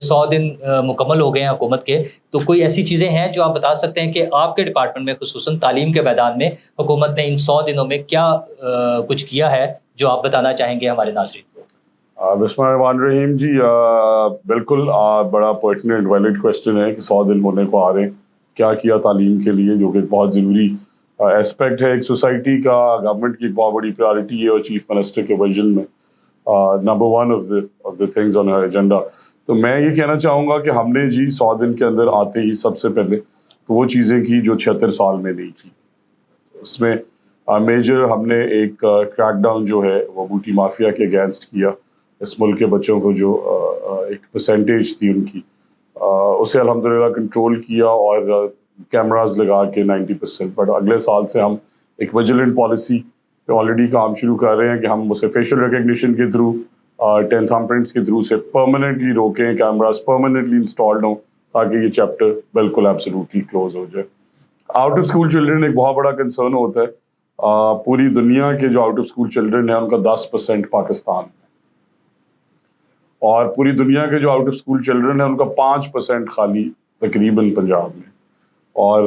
100 دن مکمل ہو گئے ہیں حکومت کے، تو کوئی ایسی چیزیں ہیں جو آپ بتا سکتے ہیں کہ آپ کے ڈپارٹمنٹ میں خصوصاً تعلیم کے میدان میں حکومت نے ان 100 دنوں میں کیا کچھ کیا ہے جو آپ بتانا چاہیں گے ہمارے ناظرین کو؟ بسم اللہ الرحمن الرحیم جی، بالکل بڑا پرٹیننٹ ویلڈ کویسچن ہے کہ 100 دن ہونے کو آ رہے ہیں، کیا کیا تعلیم کے لیے، جو کہ بہت ضروری ایسپیکٹ ہے ایک سوسائٹی کا، گورنمنٹ کی بہت بڑی پرائرٹی ہے اور چیف منسٹر کے ویژن میں number 1 of the things on Hare agenda. تو میں یہ کہنا چاہوں گا کہ ہم نے جی 100 دن کے اندر آتے ہی سب سے پہلے تو وہ چیزیں کی جو 76 سال میں نہیں کی۔ اس میں میجر ہم نے ایک کریک ڈاؤن جو ہے وہ بوٹی مافیا کے اگینسٹ کیا، اس ملک کے بچوں کو جو ایک پرسنٹیج تھی ان کی، اسے الحمدللہ کنٹرول کیا اور کیمراز لگا کے 90%۔ بٹ اگلے سال سے ہم ایک ویجیلنٹ پالیسی پہ آلریڈی کام شروع کر رہے ہیں کہ ہم اسے فیشل ریکگنیشن کے تھرو، 10 تھم پرنٹس کے تھرو سے پرماننٹلی روکیں، کیمراز پرماننٹلی انسٹالڈ ہوں تاکہ یہ چیپٹر بالکل ایبسولوٹلی کلوز ہو جائے۔ آؤٹ آف اسکول چلڈرن ایک بہت بڑا کنسرن ہوتا ہے۔ پوری دنیا کے جو آؤٹ آف اسکول چلڈرن ہیں ان کا 10% پاکستان میں، اور پوری دنیا کے جو آؤٹ آف اسکول چلڈرن ہیں ان کا 5% خالی تقریباً پنجاب میں، اور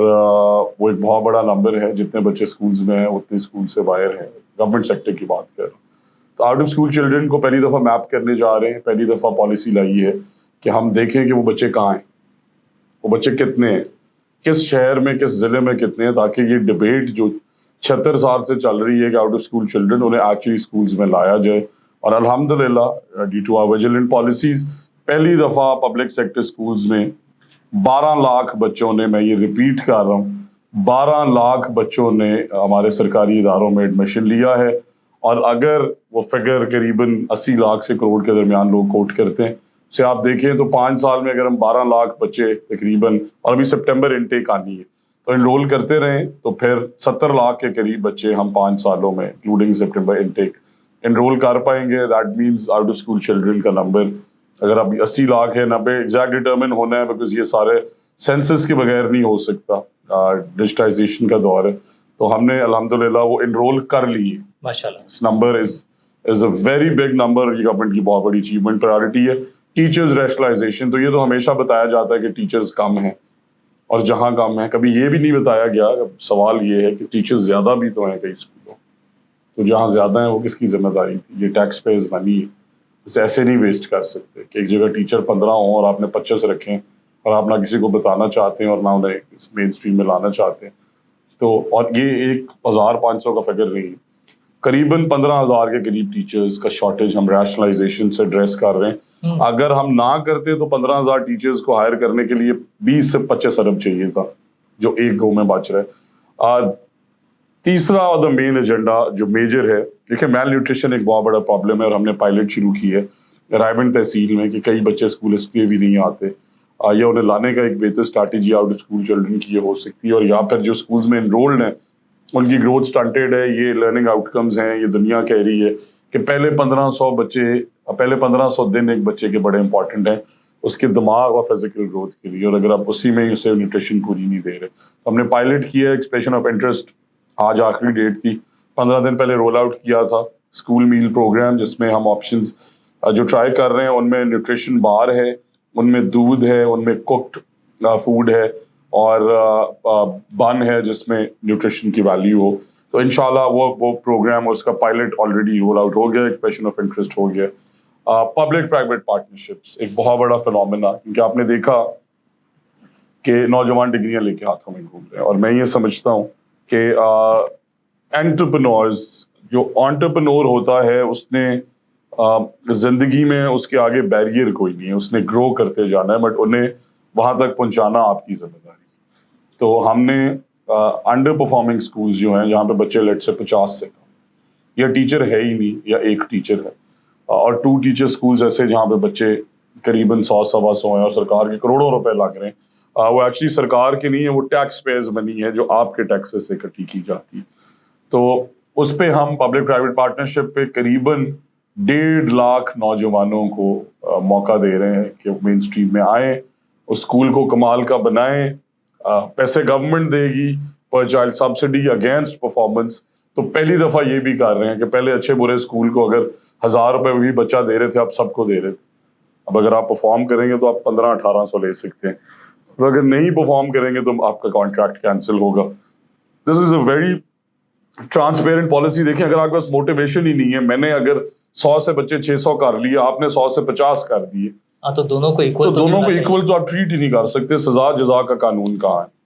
وہ ایک بہت بڑا نمبر ہے۔ جتنے بچے اسکولز میں ہیں اتنے اسکول سے باہر ہیں، گورنمنٹ سیکٹر کی بات کر رہا ہوں۔ تو آؤٹ آف اسکول چلڈرن کو پہلی دفعہ میپ کرنے جا رہے ہیں، پہلی دفعہ پالیسی لائی ہے کہ ہم دیکھیں کہ وہ بچے کہاں ہیں، وہ بچے کتنے ہیں، کس شہر میں، کس ضلع میں کتنے ہیں، تاکہ یہ ڈبیٹ جو 76 سال سے چل رہی ہے کہ آؤٹ آف اسکول چلڈرن انہیں ایکچولی اسکولز میں لایا جائے۔ اور الحمدللہ due to our vigilant policies پہلی دفعہ پبلک سیکٹر اسکولز میں 12 لاکھ بچوں نے، میں یہ ریپیٹ کر رہا ہوں، 12 لاکھ بچوں نے ہمارے سرکاری اداروں میں ایڈمیشن لیا ہے۔ اور اگر وہ فگر قریباً 80 لاکھ سے کروڑ کے درمیان لوگ کوٹ کرتے ہیں، اسے آپ دیکھیں تو 5 سال میں اگر ہم 12 لاکھ بچے تقریباً، اور ابھی سپٹمبر انٹیک آنی ہے، تو انرول کرتے رہیں تو پھر 70 لاکھ کے قریب بچے ہم 5 سالوں میں انکلوڈنگ سپٹمبر انٹیک انرول کر پائیں گے۔ That means out of school children کا نمبر اگر ابھی 80 لاکھ ہے، 90 ایگزیکٹ ڈٹرمن ہونا ہے بیکاز یہ سارے سینسس کے بغیر نہیں ہو سکتا، ڈیجیٹائزیشن کا دور ہے، تو ہم نے الحمدللہ وہ انرول کر لی ہے۔ ماشاءاللہ، اس number is a very big number. یہ گورنمنٹ کی بہت بڑی اچیومنٹ پرائرٹی ہے۔ ٹیچرز ریشنلائزیشن، تو یہ تو ہمیشہ بتایا جاتا ہے کہ ٹیچرز کم ہیں، اور جہاں کم ہیں کبھی یہ بھی نہیں بتایا گیا، سوال یہ ہے کہ ٹیچرز زیادہ بھی تو ہیں کئی اسکولوں، تو جہاں زیادہ ہیں وہ کس کی ذمہ داری تھی؟ یہ ٹیکس پیئرز منی ہے، اسے ایسے نہیں ویسٹ کر سکتے کہ ایک جگہ ٹیچر 15 ہوں اور آپ نے 25 رکھیں اور آپ نہ کسی کو بتانا چاہتے ہیں اور نہ انہیں اس مین اسٹریم میں لانا چاہتے ہیں۔ تو اور یہ 1500 کا فگر نہیں ہے، قریباً 15,000 کے قریب ٹیچرز کا شارٹیج ہم ریشنلائزیشن سے ایڈریس کر رہے ہیں۔ اگر ہم نہ کرتے تو 15,000 ٹیچرز کو ہائر کرنے کے لیے 20 سے 25 ارب چاہیے تھا، جو ایک گو میں بچ رہا ہے۔ تیسرا اور دا مین ایجنڈا جو میجر ہے، دیکھیں میل نیوٹریشن ایک بہت بڑا پرابلم ہے، اور ہم نے پائلٹ شروع کی ہے رائے تحصیل میں کہ کئی بچے اسکول اس لیے بھی نہیں آتے، یا انہیں لانے کا ایک بہتر strategy out of school children کی یہ ہو سکتی ہے، اور یا پھر جو اسکولز میں انرولڈ ہیں ان کی گروتھ سٹنٹیڈ ہے، یہ لرننگ آؤٹ کمز ہیں، یہ دنیا کہہ رہی ہے کہ پہلے 1500 دن ایک بچے کے بڑے امپورٹنٹ ہیں اس کے دماغ اور فزیکل گروتھ کے لیے، اور اگر آپ اسی میں اسے نیوٹریشن پوری نہیں دے رہے، ہم نے پائلٹ کیا ہے ایکسپریشن آف انٹرسٹ، آج آخری ڈیٹ تھی، 15 دن پہلے رول آؤٹ کیا تھا اسکول میل پروگرام، جس میں ہم آپشنز جو ٹرائی کر رہے ہیں ان میں نیوٹریشن بار ہے، ان میں دودھ ہے، ان میں کوکڈ فوڈ ہے، اور بن ہے جس میں نیوٹریشن کی ویلیو ہو۔ تو انشاءاللہ وہ پروگرام اور اس کا پائلٹ آلریڈی رول آؤٹ ہو گیا، ایکسپریشن آف انٹرسٹ ہو گیا۔ پبلک پرائیویٹ پارٹنرشپس ایک بہت بڑا فنومینا، کیونکہ آپ نے دیکھا کہ نوجوان ڈگریاں لے کے ہاتھوں میں گھوم رہے ہیں، اور میں یہ سمجھتا ہوں کہ انٹرپرنورز، جو انٹرپرنور ہوتا ہے اس نے زندگی میں اس کے آگے بیریئر کوئی نہیں ہے، اس نے گرو کرتے جانا ہے، بٹ انہیں وہاں تک پہنچانا آپ کی ذمہ داری۔ تو ہم نے انڈر پرفارمنگ اسکولز جو ہیں جہاں پہ بچے لیٹ سے 50 سے کم، یا ٹیچر ہے ہی نہیں یا ایک ٹیچر ہے، اور 2 ٹیچر اسکولز ایسے جہاں پہ بچے قریباً 100-125 ہیں اور سرکار کے کروڑوں روپے لگ رہے ہیں، وہ ایکچولی سرکار کے نہیں ہے، وہ ٹیکس پیئرز منی ہے جو آپ کے ٹیکسز سے اکٹھی کی جاتی ہے۔ تو اس پہ ہم پبلک پرائیویٹ پارٹنرشپ پہ قریباً 1.5 لاکھ نوجوانوں کو موقع دے رہے ہیں کہ مین اسٹریم میں آئیں، اس اسکول کو کمال کا بنائیں، پیسے گورنمنٹ دے گی پر چائلڈ سبسڈی اگینسٹ پرفارمنس۔ تو پہلی دفعہ یہ بھی کر رہے ہیں کہ پہلے اچھے برے اسکول کو اگر 1000 روپے بھی بچہ دے رہے تھے، اب سب کو دے رہے تھے، اب اگر آپ پرفارم کریں گے تو آپ 1500-1800 لے سکتے ہیں، اور اگر نہیں پرفارم کریں گے تو آپ کا کانٹریکٹ کینسل ہوگا. دس از اے ویری ٹرانسپیرنٹ پالیسی. دیکھیں اگر آپ کے پاس موٹیویشن ہی نہیں ہے، میں نے اگر 100 سے بچے 600 کر لیے، آپ نے 100 سے 50 کر دیے، تو دونوں کو ایکول تو دونوں کو ایکول تو آپ ٹریٹ ہی نہیں کر سکتے. سزا جزا کا قانون کہاں ہے؟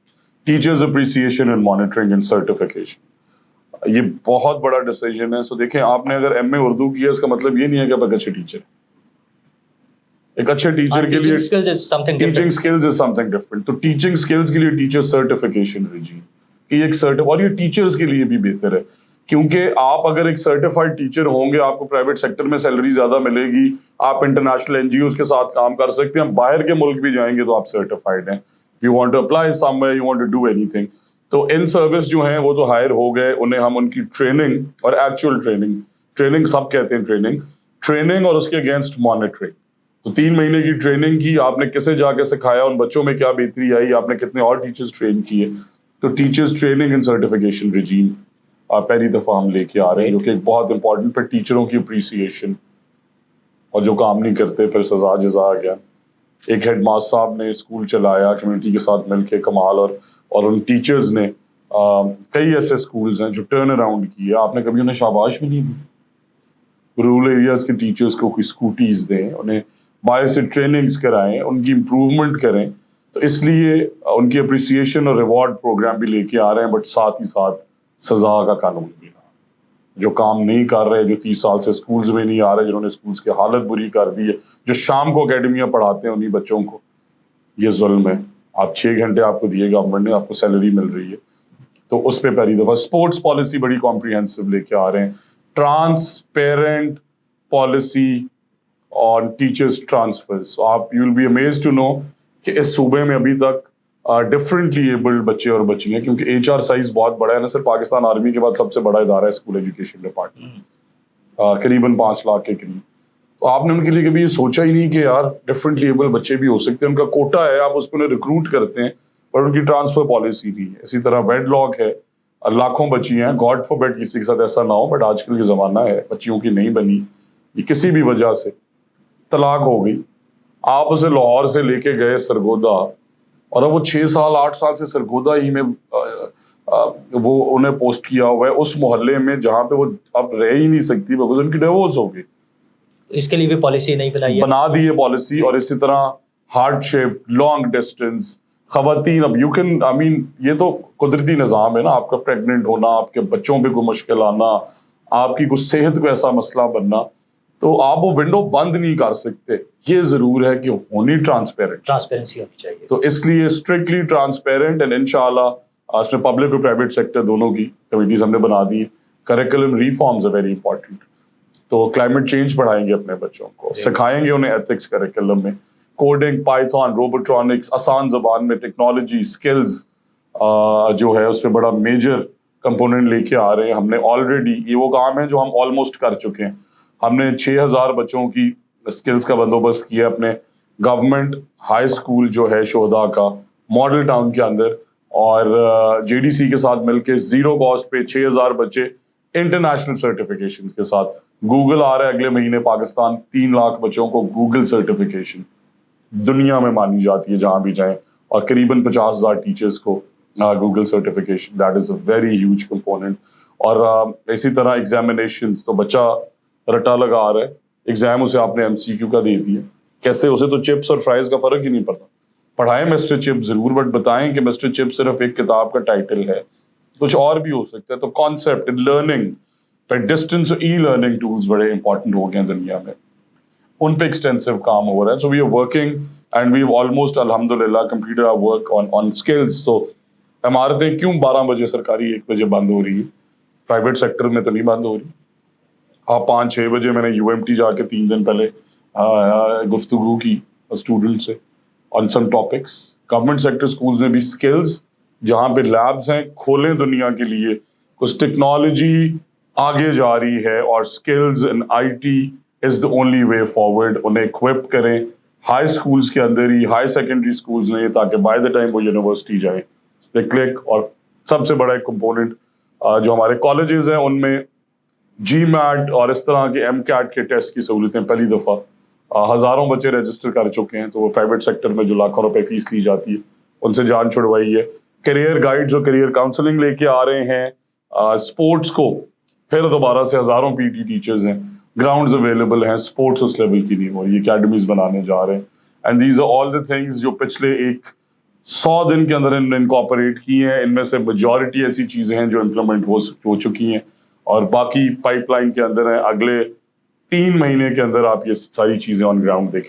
Teachers appreciation and monitoring and certification, یہ بہت بڑا ڈیسیجن ہے. سو دیکھیں آپ نے اگر ایم اے اردو کیا، اس کا مطلب یہ نہیں ہے کہ آپ ایک اچھے ٹیچر ہیں. ایک اچھے ٹیچر کے لیے teaching skills is some thing different. تو ٹیچنگ اسکلز کے لیے ٹیچر سرٹیفکیشن رجیم، یہ ایک اور یہ ٹیچرز کے لیے بھی بہتر ہے، کیونکہ آپ اگر ایک سرٹیفائڈ ٹیچر ہوں گے، آپ کو پرائیویٹ سیکٹر میں سیلری زیادہ ملے گی، آپ انٹرنیشنل این جی اوز کے ساتھ کام کر سکتے ہیں، باہر کے ملک بھی جائیں گے تو آپ سرٹیفائڈ ہیں. You want to apply somewhere, you want to do anything. تو ان سروس جو ہیں وہ تو ہائر ہو گئے، انہیں ہم ان کی ٹریننگ اور ایکچوئل ٹریننگ سب کہتے ہیں ٹریننگ اور اس کے اگینسٹ مانیٹرنگ. تو 3 مہینے کی ٹریننگ کی، آپ نے کسے جا کے سکھایا، ان بچوں میں کیا بہتری آئی، آپ نے کتنے اور ٹیچرز ٹرین کیے. تو ٹیچرز ٹریننگ اینڈ سرٹیفکیشن رجیم پہلی دفعہ ہم لے کے آ رہے ہیں، جو کہ بہت امپورٹنٹ. پھر ٹیچروں کی اپریسیشن، اور جو کام نہیں کرتے پھر سزا جزا آ گیا. ایک ہیڈ ماسٹر صاحب نے اسکول چلایا کمیونٹی کے ساتھ مل کے، کمال. اور ان ٹیچرز نے کئی ایسے اسکولز ہیں جو ٹرن اراؤنڈ کیے، آپ نے کبھی انہیں شاباش بھی نہیں دی. رورل ایریاز کے ٹیچرز کو کوئی اسکوٹیز دیں، انہیں باہر سے ٹریننگز کرائیں، ان کی امپروومنٹ کریں. تو اس لیے ان کی اپریسیشن اور ریوارڈ پروگرام بھی لے کے آ رہے ہیں، بٹ ساتھ ہی ساتھ سزا کا قانون بھی. جو کام نہیں کر رہے، جو 30 سال سے اسکولز میں نہیں آ رہے، جنہوں نے اسکولز کی حالت بری کر دی ہے، جو شام کو اکیڈمیاں پڑھاتے ہیں انہیں بچوں کو، یہ ظلم ہے. آپ 6 گھنٹے آپ کو دیے گورنمنٹ نے، آپ کو سیلری مل رہی ہے. تو اس پہ پہلی دفعہ اسپورٹس پالیسی بڑی کمپریہنسو لے کے آ رہے ہیں. Transparent policy on teachers transfers. آپ you will be amazed to know کہ اس صوبے میں ابھی تک ڈفرینٹلی ایبلڈ بچے اور بچیاں، کیونکہ ایچ آر سائز بہت بڑا ہے نا سر. پاکستان آرمی کے بعد سب سے بڑا ادارہ ہے اسکول ایجوکیشن ڈپارٹمنٹ، قریباً 5 لاکھ کے قریب. تو آپ نے ان کے لیے کبھی یہ سوچا ہی نہیں کہ یار ڈفرینٹلی ایبل بچے بھی ہو سکتے ہیں، ان کا کوٹا ہے، آپ اس پہ انہیں ریکروٹ کرتے ہیں، پر ان کی ٹرانسفر پالیسی نہیں ہے. اسی طرح ویڈ لاک ہے، لاکھوں بچیاں ہیں، گاڈ فار بیڈ کسی کے ساتھ ایسا نہ ہو، بٹ آج کل یہ زمانہ ہے، بچیوں کی نہیں بنی، یہ کسی بھی وجہ سے طلاق ہو گئی، آپ اسے لاہور سے لے کے گئے سرگودا، اور اب وہ 6 سال 8 سال سے سرگودا ہی میں وہ انہیں پوسٹ کیا ہوا ہے اس محلے میں جہاں پہ وہ اب رہ ہی نہیں سکتی، بکاز ان کی ڈیورس ہو گئی. اس کے لیے بھی پالیسی نہیں بنائی ہے، بنا دی ہے پالیسی. اور اسی طرح ہارڈ شپ، لانگ ڈسٹینس، خواتین، اب یو کین آئی مین یہ تو قدرتی نظام ہے نا، آپ کا پریگننٹ ہونا، آپ کے بچوں پہ کوئی مشکل آنا، آپ کی کوئی صحت کو ایسا مسئلہ بننا، تو آپ وہ ونڈو بند نہیں کر سکتے. یہ ضرور ہے کہ ہونی ٹرانسپیرنسی ہونی چاہیے. تو اس لیے اسٹرکٹلی ٹرانسپیرنٹ، اینڈ انشاءاللہ اس میں پبلک اور پرائیویٹ سیکٹر دونوں کی کمیٹیز ہم نے بنا دی. Curriculum reforms are very important. تو کلائمیٹ چینج پڑھائیں گے اپنے بچوں کو، سکھائیں گے انہیں ایتھکس کریکولم میں، کوڈنگ، پائتھون، روبوٹرونکس، آسان زبان میں ٹیکنالوجی اسکلز جو ہے اس پہ بڑا میجر کمپوننٹ لے کے آ رہے ہیں. ہم نے آلریڈی یہ وہ کام ہے جو ہم آلموسٹ کر چکے ہیں. ہم نے 6000 بچوں کی اسکلز کا بندوبست کیا اپنے گورنمنٹ ہائی اسکول جو ہے شہدا کا ماڈل ٹاؤن کے اندر، اور جے ڈی سی کے ساتھ مل کے 0 کاسٹ پہ 6000 بچے انٹرنیشنل سرٹیفکیشن کے ساتھ. گوگل آ رہا ہے اگلے مہینے پاکستان، 3 لاکھ بچوں کو گوگل سرٹیفکیشن دنیا میں مانی جاتی ہے جہاں بھی جائیں، اور قریباً 50,000 ٹیچرز کو Google certification. That is a very huge component. اور اسی طرح ایگزامینیشنز، تو بچہ رٹا لگا آ رہا ہے ایگزام، اسے آپ نے ایم سی کیو کا دے دیا، کیسے اسے تو چپس اور فرائز کا فرق ہی نہیں پڑتا. پڑھائیں مسٹر چپ ضرور، بٹ بتائیں کہ مسٹر چپ صرف ایک کتاب کا ٹائٹل ہے، کچھ اور بھی ہو سکتا ہے. تو کانسیپٹ لرننگ پہ ڈسٹینس ای لرننگ ٹولز بڑے امپورٹنٹ ہو گئے ہیں دنیا میں، ان پہ ایکسٹینسو کام ہو رہا ہے. So we are working and we almost الحمدللہ completed our work on skills. تو عمارتیں کیوں 12 بجے سرکاری 1 بجے بند ہو رہی ہے، پرائیویٹ سیکٹر میں تو نہیں بند ہو رہی. آپ 5-6 بجے، میں نے یو ایم ٹی جا کے 3 دن پہلے گفتگو کی اسٹوڈنٹ سے on some topics. Government sector schools میں بھی اسکلز جہاں پہ لیبس ہیں کھولیں دنیا کے لیے، کچھ ٹیکنالوجی آگے جا رہی ہے، اور skills in I T is the only way forward. انہیں اکوپ کریں ہائی اسکولس کے اندر ہی، ہائی سیکنڈری اسکولز میں، تاکہ بائی دا ٹائم وہ یونیورسٹی جائیں دے کلک. اور سب سے بڑا ایک کمپوننٹ جو ہمارے کالجز ہیں ان میں جی میٹ اور اس طرح کے ایم کیٹ کے ٹیسٹ کی سہولتیں پہلی دفعہ ہزاروں بچے رجسٹر کر چکے ہیں, تو وہ پرائیویٹ سیکٹر میں جو لاکھوں روپے فیس لی جاتی ہے ان سے جان چھڑوائی ہے. کیریئر گائیڈ جو کیریئر کاؤنسلنگ لے کے آ رہے ہیں, اسپورٹس کو پھر دوبارہ سے ہزاروں پی ٹی ٹیچرز ہیں, گراؤنڈز اویلیبل ہیں, اسپورٹس اس لیول کی نہیں ہو رہی, اکیڈمیز بنانے جا رہے ہیں. And these are all the things جو پچھلے 100 دن کے اندر انکارپوریٹ کی ہیں. ان میں سے میجورٹی ایسی چیزیں ہیں جو امپلیمنٹ ہو چکی ہیں, اور باقی پائپ لائن کے اندر ہیں. اگلے 3 مہینے کے اندر آپ یہ ساری چیزیں آن گراؤنڈ دیکھیں.